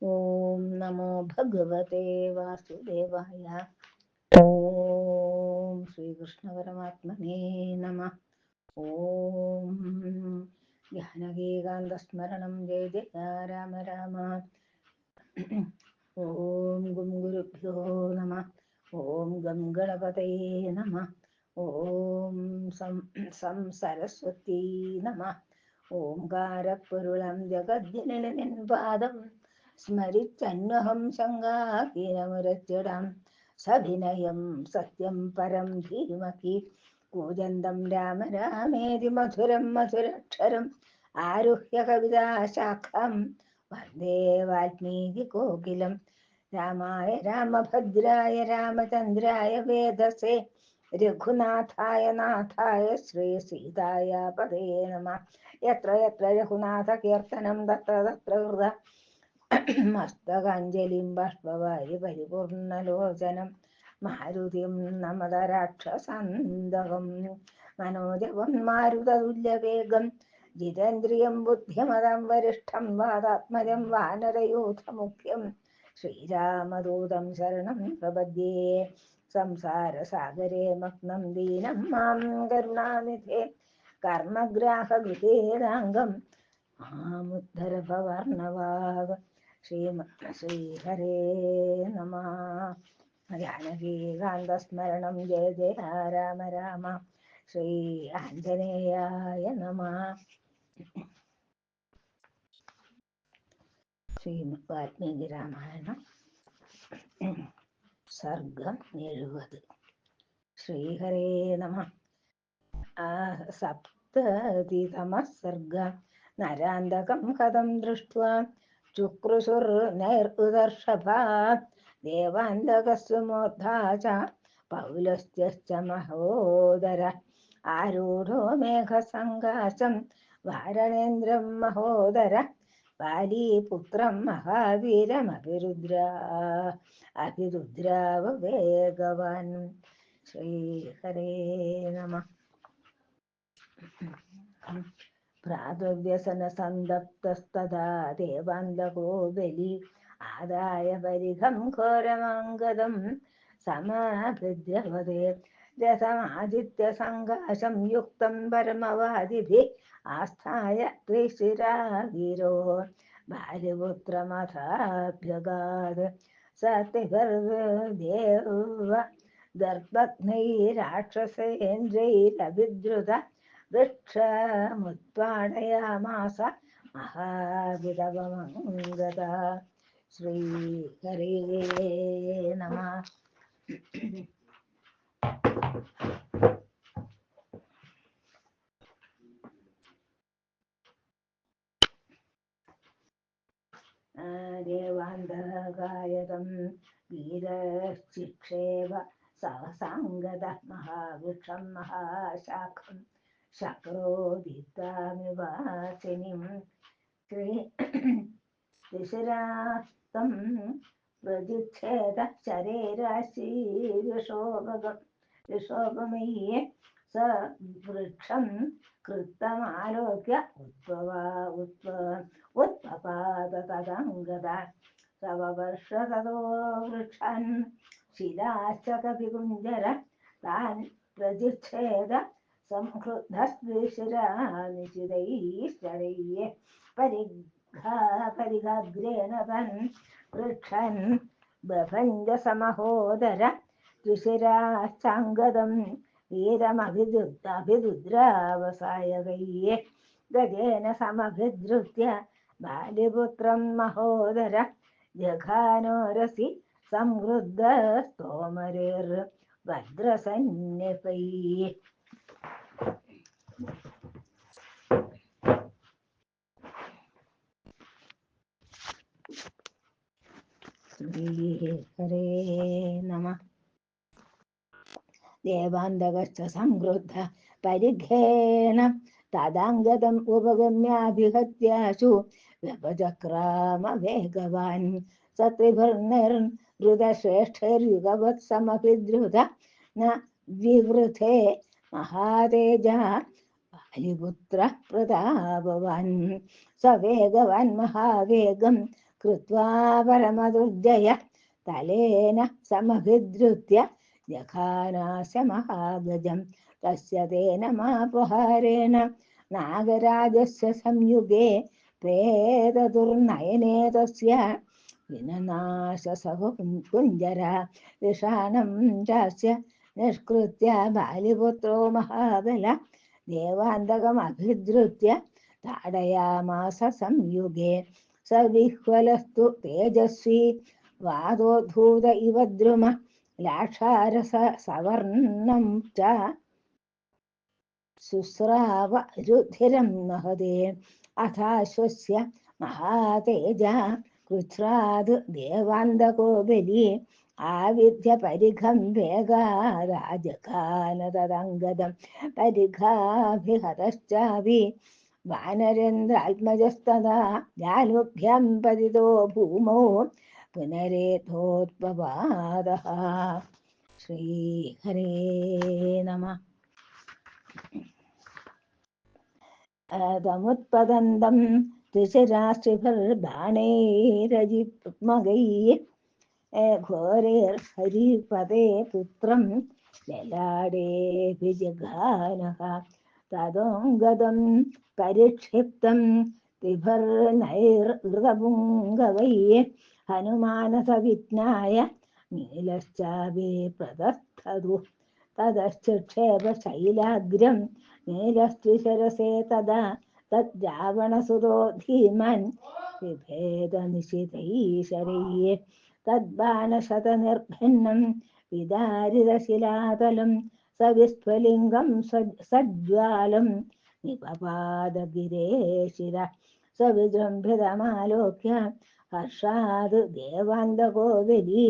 ഓം നമോ ഭഗവതേ വാസുദേവായ. ഓം ശ്രീകൃഷ്ണ പരമാത്മനേ നമഃ. ഓം ജാനകീകാന്തസ്മരണം ജയ ജയ രാമ രാമ. ഓം ഗും ഗുരുഭ്യോ നമഃ. ഓം ഗം ഗണപതയേ നമഃ. ഓം സം സരസ്വതീ നമഃ. ഓംകാരപ്പൊരുളം ജഗജ്ജനനിൻ പാദം സ്മരിച്ചന്വഹം ശങ്കാഹീനമുരച്ചിടാം. സവിനയം സത്യം പരം ധീമഹി കൂജന്തം രാമ രാമേതി മധുരം മധുരക്ഷരം ആരുഹ്യ കവിതാശാഖം വന്ദേ വാൽമീകി കോകിലം. രാമായ രാമഭദ്രായ രാമചന്ദ്രായ വേദസേ രഘുനാഥായ നാഥായ ശ്രീ സീതായ പദേ നമഃ. യത്ര യത്ര രഘുനാഥ കീർത്തനം തത്ര തത്ര ഹൃദ മസ്തകാഞ്ജലിം ബാഷ്പവാരി പരിപൂർണലോചനം മാരുതിം നമത രാക്ഷസാന്തകം മനോജവം മാരുതതുല്യവേഗം ജിതേന്ദ്രിയം ബുദ്ധിമതം വരിഷ്ഠം വാതാത്മജം വാനരയൂഥമുഖ്യം ശ്രീരാമദൂതം ശരണം പ്രപദ്യേ. സംസാരസാഗരേ മഗ്നം ദീനം മാം കരുണാനിധേ കർമ്മഗ്രാഹഗൃഹേദാംഗം മാമുദ്ധര ഭവർണവാഗ്. ശ്രീഹരേ നമഃ. ജാനകീകാന്തസ്മരണം ജയ ജയ രാമ രാമ. ശ്രീ ആഞ്ജനേയായ നമഃ. ശ്രീമദ് വാൽമീകി രാമായണം സർഗം 70. ശ്രീഹരേ നമഃ. സപ്തതിതമഃ സർഗ. നരാന്തകം കഥം ദൃഷ്ട്വാ ചുക്രുശുർനൈർദർഷഭാ ദേവാന്തകസ്യ മൂർധാ ച പൗലസ്ത്യശ്ച മഹോദര ആരൂഢോ മേഘസങ്കാശം വാരണേന്ദ്രം മഹോദര ബാലീപുത്രം മഹാവീരമഭിരുദ്രാവവേഗവാൻ. ശ്രീഹരേ നമഃ. പ്രാദുർവ്യസനസന്തപ്തസ്തദാ ദേവാന്തകോ ബലി ആദായ പരിഘം ഘോരമംഗദം സമാഭിദ്രവതേ രഥമാദിത്യസങ്കാശം യുക്തം പരമവാദിഭിः ആസ്ഥായ ത്രിശിരാഗിരോ ബാലിപുത്രമഥാഭ്യഗാത് സത്യദേവ ദർഭഗ്നൈരാക്ഷസേന്ദ്രൈരഭിദ്രുത വൃക്ഷമുത്പാടയാമാസ മഹാവിടവമംഗത. ശ്രീഹരേ നമഃ. ദേവാന്തകായതം വീരശിക്ഷേവ സഹസാംഗത മഹാവൃക്ഷം മഹാശാഖം ശക്രോദിത്താമിവാസിനിം ത്രിശിരാസ്തം പ്രജിച്ഛേദ ശരേരാശീർഷോപമയ്യേ സ വൃക്ഷം കൃത്തമാലോക്യ ഉത്പപാത തദംഗത സവവർഷ തതോ വൃക്ഷാൻ ശിലാശ്ച കപികുഞ്ജര താൻ പ്രജിച്ഛേദ സംഹൃതസ്ത്രിശിരാനിശിതൈശ്ചരൈः പരിഘാഗ്രേണ തൻ വൃക്ഷൻ ബഭഞ്ജ സമഹോദര ത്രിശിരാശ്ചാംഗദം വീരമഭിരുദ്രാവസായകൈः ഗജേന സമഭിധൃത്യ ബാലിപുത്രം മഹോദര ജഘാനോരസി സംവൃദ്ധസ്തോമരൈർഭദ്രസന്നിഭൈः. ശ്രീഹരേ നമഃ. ദേവാന്തകശ്ച സംവൃദ്ധ പരിഘേണ തദാംഗതം ഉപഗമ്യാഭിഹത്യാശു വ്യപചക്രാമ വേഗവാൻ സത്രിഭർണിർഹൃതശ്രേഷ്ഠൈർയുഗവത് സമഭിദ്രുത ന വിവൃധേ മഹാതേജ ബാലിപുത്ര പ്രതാപവാൻ സവേഗവാൻ മഹാവേഗം कृत्वा परमदुर्जय तलेन समभिद्रुत्य जघानास्य महागजं तस्य तेन मापहारेण नागराजस्य संयुगे प्रेतदुर्नयने तस्य विननाशसह कुञ्जरा विषाणं चास्य निष्कृत्य बालिपुत्रो महाबल देवान्तकमभिद्रुत्य ताडयामास संयुगे स विह्वलस्तु तेजस्वी वादोद्धूत इव द्रुम लाक्षारस सवर्णं च शुस्राव रुधिरं महदे अथाश्वस्य महातेजा कृच्छ्राद् देवान्तको बली आविद्य परिघं वेगाराजघान तदङ्गदं परिघाभिहतश्चापि वानरेन्द्रात्मजस्तदा जानुभ्यां पतितो भूमौ पुनरेथोत्पपादः। श्रीहरे नमः। तमुत्पतन्तं त्रिशिराश्रिभिर्बाणैरजिमगैः घोरैर्हरिपदे पुत्रं ललाडेऽभिजघानः तदोङ्गदं परिक्षिप्तं त्रिभर्नैर्हृतपुङ्गवैः हनुमानसविज्ञाय नीलश्चापि प्रतस्थतु ततश्चिक्षेपशैलाग्र्यं नीलस्त्रिशरसे तदा तद्रावणसुतो धीमन् बिभेदनिशितैशरैः तद्बाणशतनिर्भिन्नं विदारितशिलातलं सविस्फुलिङ्गं सज्ज्वालं निपपादगिरेशिरः सविजृम्भितमालोक्य हर्षाद् देवान्तको बली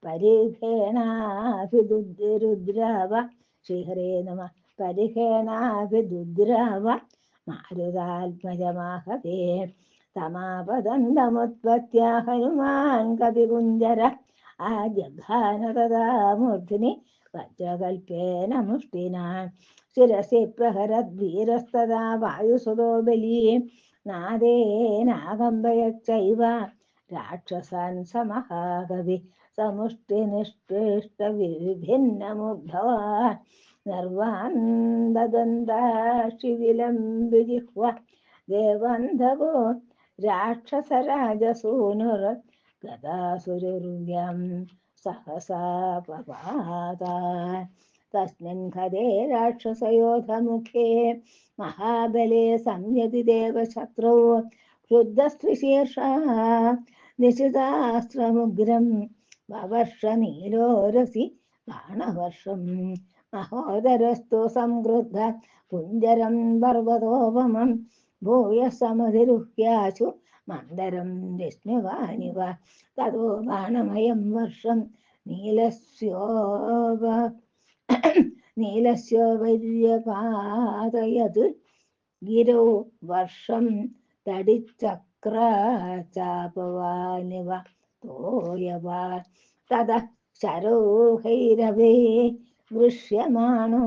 परिघेणाभिरुद्राव। श्रीहरे नमः। परिघेणाभिरुद्राव मारुतात्मजमाहवे तमापदन्तमुत्पत्य हनुमान् कपिकुञ्जर आजघान तदा मूर्ध्नि वज्रकल्पेन मुष्टिना शिरसि प्रहरद्वीरस्तदा वायुसुतो बली नादेनाकम्पयच्चैव राक्षसान् स महाकवि समुष्टिनिष्पेष्टविभिन्नमुद्भवा निर्वान्ददन्ताशिविलम्बिजिह्वा देवान्धवो राक्षसराजसूनुर्गदासुरुर्व्यं सहसा पपात तस्मिन् खदे राक्षसयोधमुखे महाबले संयति देवशत्रौ क्रुद्धस्त्रिशीर्षा निशितास्त्रमुग्रं ववर्ष नीलोरसि बाणवर्षं महोदरस्तु संक्रुद्ध कुञ्जरं पर्वतोपमं भूयः समधिरुह्याशु मन्दरं विस्म्यवानिव ततो बाणमयं वर्षं नीलस्योपैर्यपातयत् गिरौ वर्षं तडिचक्राचापवानिव तोयवा ततः शरौहैरवे वृष्यमाणो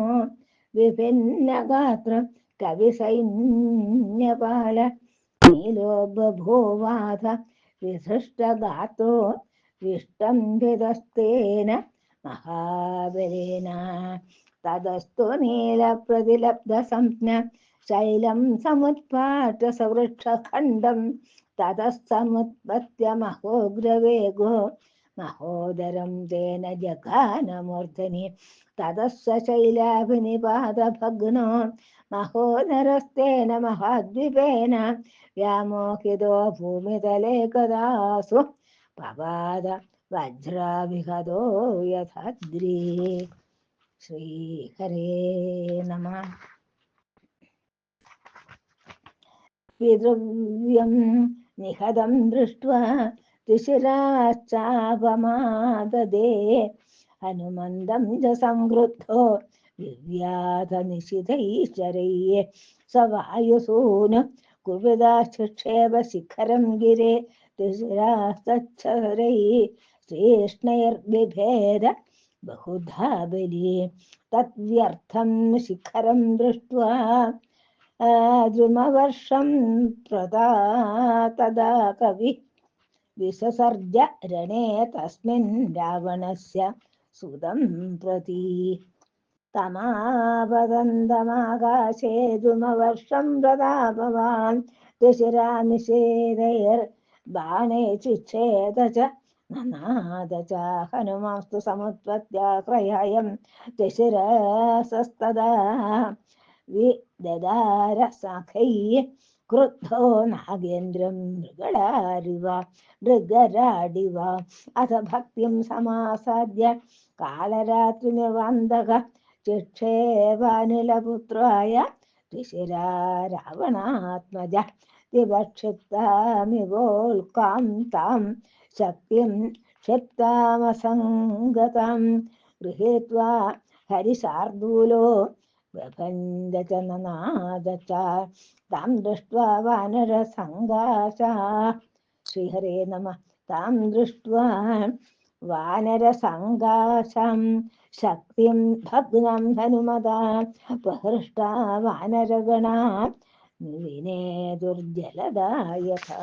विभिन्नगात्र कविसैन्यपाल नीलो बभूवाथ विसृष्टगात्रो विष्टम्भितस्तेन महाबलेन ततस्तु नीलप्रतिलब्धसंज्ञ शैलं समुत्पाट्य सवृक्षखण्डं ततः समुत्पत्य महोग्रवेगो महोदरं तेन जघानमूर्धनि ततः स शैलाभिनिपातभग्नो महोदरस्तेन महाद्वीपेन व्यामोहितो भूमितले कदासु पपाद वज्राभिहतो यथाद्री। श्रीहरे नमः। विद्रव्यं निहतं दृष्ट्वा त्रिशिराश्चापमाददे हनुमन्दं च संक्रुद्धो विव्याधनिशितैश्चरैः स वायुसून् कुपिदाश्चिक्षेप शिखरं गिरे त्रिशिरास्तच्छरैः श्रेष्णैर्बिभेद बहुधा बली तद्व्यर्थं शिखरं दृष्ट्वा द्रुमवर्षं प्रदा तदा कवि विससर्ज रणे तस्मिन् रावणस्य सुतं प्रति तमापदन्तमाकाशे धूमवर्षं प्रतापवान् ऋषिरानिषेधैर्बाणै चिच्छेद च ननाद च हनुमांस्तु समुत्पत्त्याक्रयं ऋषिरसस्तदा विददार शाखैः क्रुद्धो नागेन्द्रं मृगराडिव अथ भक्तिं समासाद्य कालरात्रिनिर्वान्दक चिक्षेपानिलपुत्राय ऋषिरा रावणात्मज विवक्षिप्तामिवोल्कां तां शक्तिं क्षिप्तामसङ्गतां गृहीत्वा हरिशार्दूलो बभञ्ज च ननाद च तां दृष्ट्वा वानरसङ्गासा श्रीहरे नमः तां दृष्ट्वा वानरसङ्गासां शक्तिं भग्नं हनुमता प्रहृष्टा वानरगणा विने दुर्जलदायका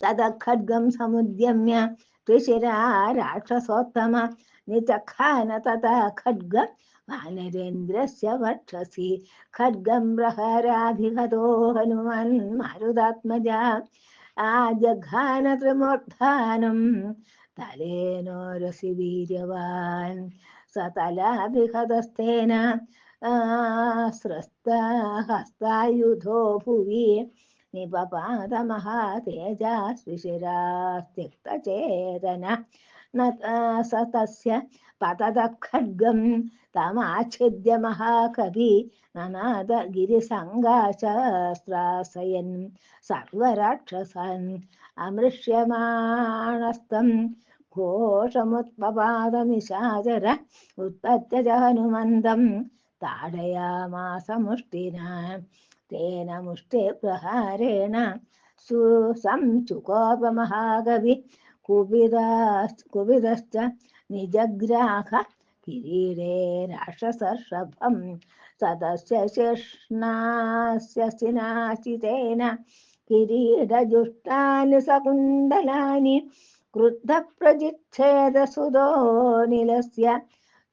तदा खड्गं समुद्यम्य ऋषिरा राक्षसोत्तम निचखान तथा खड्ग वानरेन्द्रस्य वक्षसि खड्गं प्रहराभिगतो हनुमन् मारुतात्मजा आजघान त्रिमूर्धानं तलेनोरसि वीर्यवान् स तलाभिहतस्तेन स्रस्तहस्तायुधो भुवि निपपातमहातेजस्विशिरास्त्यक्तचेतन न स तस्य पततः खड्गं तमाच्छिद्य महाकवि ननाद गिरिसङ्गाशस्त्रासयन् सर्वराक्षसान् अमृष्यमाणस्तं घोषमुत्पपादनिशाचर उत्पत्य च हनुमन्तं ताडयामास मुष्टिना तेन मुष्टिप्रहारेण सुसंचुकोपमहाकवि कुपितश्च निजग्राह किरीटे राक्षसर्षभं सतस्य शेष्णास्यसिनाचितेन किरीटजुष्टानि सकुण्डलानि क्रुद्धप्रजिच्छेदसुतो निलस्य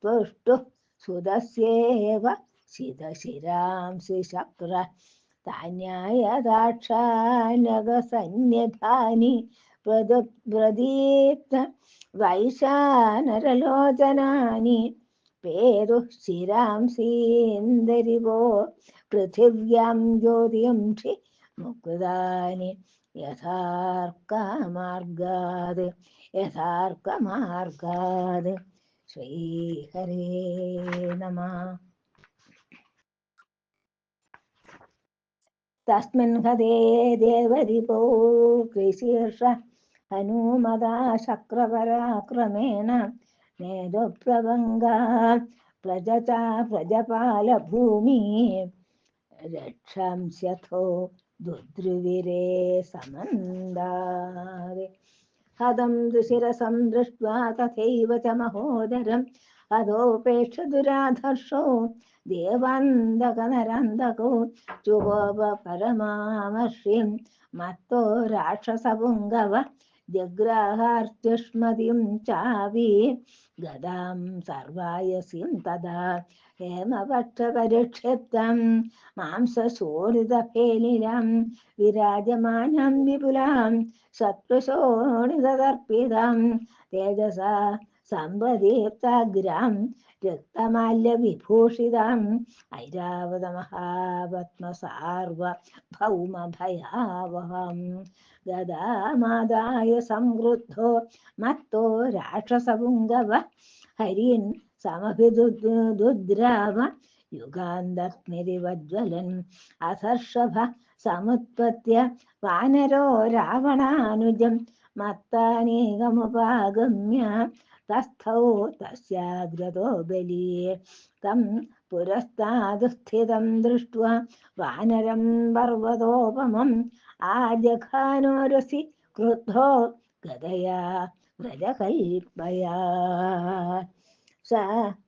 त्वष्टुः सुदस्येव शिरशिरांसि शक्र तान्यायदाक्षान्यगसन्निधानि प्रदीप्त वैशानरलोचनानि पेरुः शिरांसीन्दरिवो पृथिव्यां ज्योतिंषि मुकुदानि यथार्कमार्गाद् श्रीहरे नमः तस्मिन् हते देवरिपो कृशीर्ष हनुमदा शक्रपराक्रमेण नेदुप्रभङ्गा प्रजचा प्रजपालभूमि रक्षंस्यथो दुद्रुविरे समन्दारे हतं दुशिरसं दृष्ट्वा तथैव च महोदरं हतोपेक्ष दुराधर्षो देवान्दकनरान्दको जुगोप परमामर्षिं मत्तो राक्षसपुङ्गव जग्राहार्त्युष्मतिं चापि गदां सर्वायसीं तदा हेमपक्षपरिक्षिप्तं मांसशोणितफेलिलं विराजमानं विपुलां शत्रुशोणितदर्पितं तेजसा सम्प्रदीप्ताग्रां रक्तमाल्यविभूषिताम् ऐरावतमहापद्मसार्वभौमभयावहं गदामादाय संवृद्धो मत्तो राक्षसपुङ्गव हरीन् समभिदुद्राव युगान्तग्निरिवज्ज्वलन् अथर्षभ समुत्पत्य वानरो रावणानुजं मत्तानेकमुपागम्य तस्थौ तस्याग्रतो बली तं पुरस्तादुत्थितं दृष्ट्वा वानरं पर्वतोपमम् आजघानोरसि क्रुद्धो गदया व्रजकल्पया स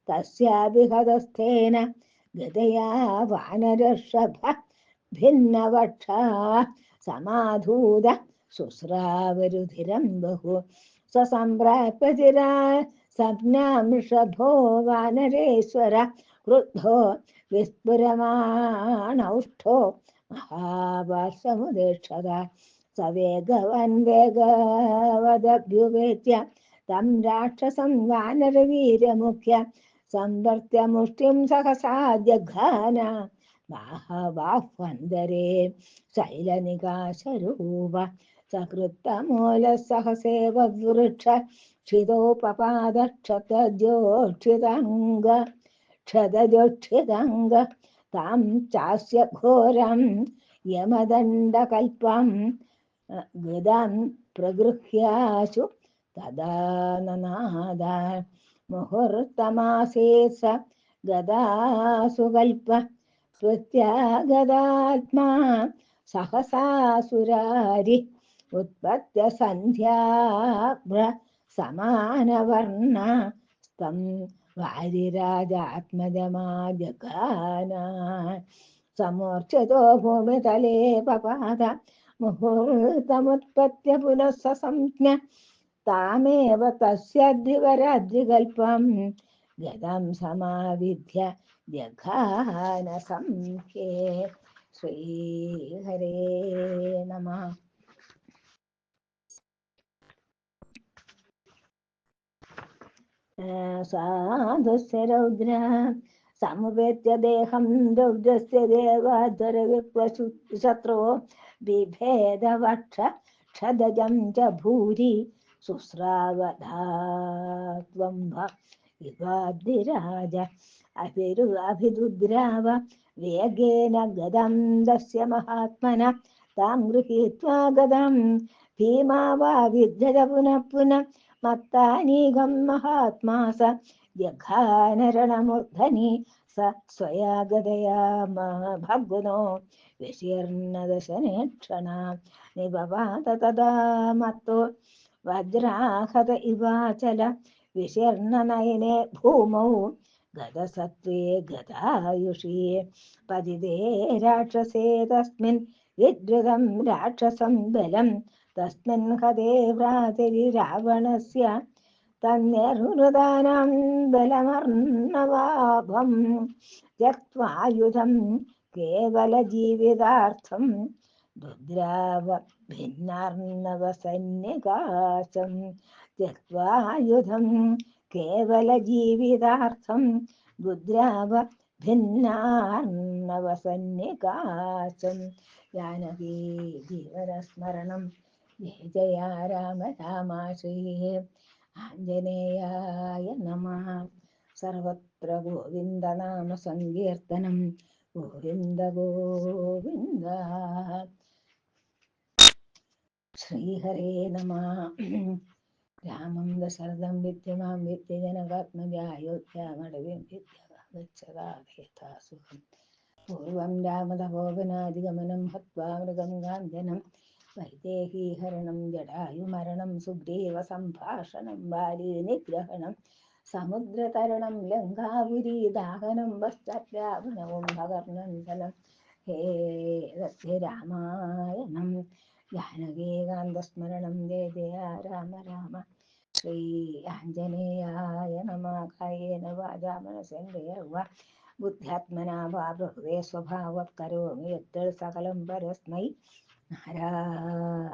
तस्याभिहतस्थेन गदया वानरर्षभ भिन्नवक्षा समाधूत शुश्रावरुधिरं बहु स्वसम्प्राप्य चिरा सप्नामृषभो वानरेश्वर क्रुद्धो विस्फुरमाणौष्ठो महाभासमुदेक्षदा स वेगवान् वेगवदभ्युपेत्य तं राक्षसं वानरवीर्यमुख्य संवर्त्य मुष्टिं सहसा जघान बाहवाह्वन्दरे शैलनिकाशरूप सकृत्तमूलसहसेव वृक्ष क्षितोपपादक्षतजोक्षिताङ्ग तां चास्य घोरं यमदण्डकल्पं गदां प्रगृह्याशु तदा ननाद मुहूर्तमासे स गदासु कल्प प्रत्यागदात्मा सहसासुरारि उत्पत्य सन्ध्याभ्र समानवर्ण स्तं वारिराजात्मजमाजगान समूर्च्छितो भूमितले पपात मुहूर्तमुत्पत्य पुनः ससंज्ञ तामेव तस्याद्रिवराद्रिकल्पं गदं समाविध्य जघान संख्ये श्रीहरे नमः। साधुस्य रौद्र समुपेत्य देहं रौद्रस्य देवाधरविप्लशत्रो बिभेदवक्ष क्षदजं च भूरि शुश्रावधात्वम्भ इवाद्रिराज अभिरुद्राव वेगेन गदं दस्य महात्मनः तां गृहीत्वा गदं भीमा वा विद्यत पुनः पुनः मत्तानीगं महात्मा स जघानरणमूर्धनि स स्वया गदया भग्नो विशीर्णदशनेक्षणा निबभात तदा मत्तो वज्राहत इवाचल विशीर्णनयने भूमौ गदसत्त्वे गदायुषी पतिते राक्षसे तस्मिन् विद्रुतं राक्षसं बलं तस्मिन् हते भ्रातरिरावणस्य तन्निर्वृतानां बलमर्णवाभं त्यक्त्वायुधं केवलजीवितार्थं दुद्राव भिन्नार्णवसन्निकाशं त्यक्त्वायुधं केवलजीवितार्थं दुद्राव भिन्नार्णवसन्निकाशं जानकी जीवनस्मरणं जय जय राम राम श्री आञ्जनेयाय नमः। सर्वत्र गोविन्दनाम संकीर्तनं गोविन्द गोविन्द। श्रीहरे नमः। रामं दशरथं विद्यमां विद्यजनकात्मजायोध्यामडविं विद्यवागच्छदा सुखम् पूर्वं रामतपोवनादिगमनं हत्वा मृगं गान्धनं वैदेहीहरणं जटायुमरणं सुग्रीवसम्भाषणं वालीनिग्रहणं समुद्रतरणं लङ्कापुरीदाहनं वश्चाद्रावणकुम्भकर्णनन्दनं हे रामायणं जानकीकान्तस्मरणं जय जय राम राम। श्री आञ्जनेयाय नमः। कायेन वाचा मनसेन्द्रियर्वा बुद्ध्यात्मना वा प्रकृते स्वभावः करोमि यद्यत् सकलं परस्मै नारायणायेति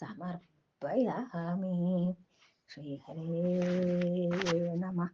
समर्पयामि। श्रीहरे नमः।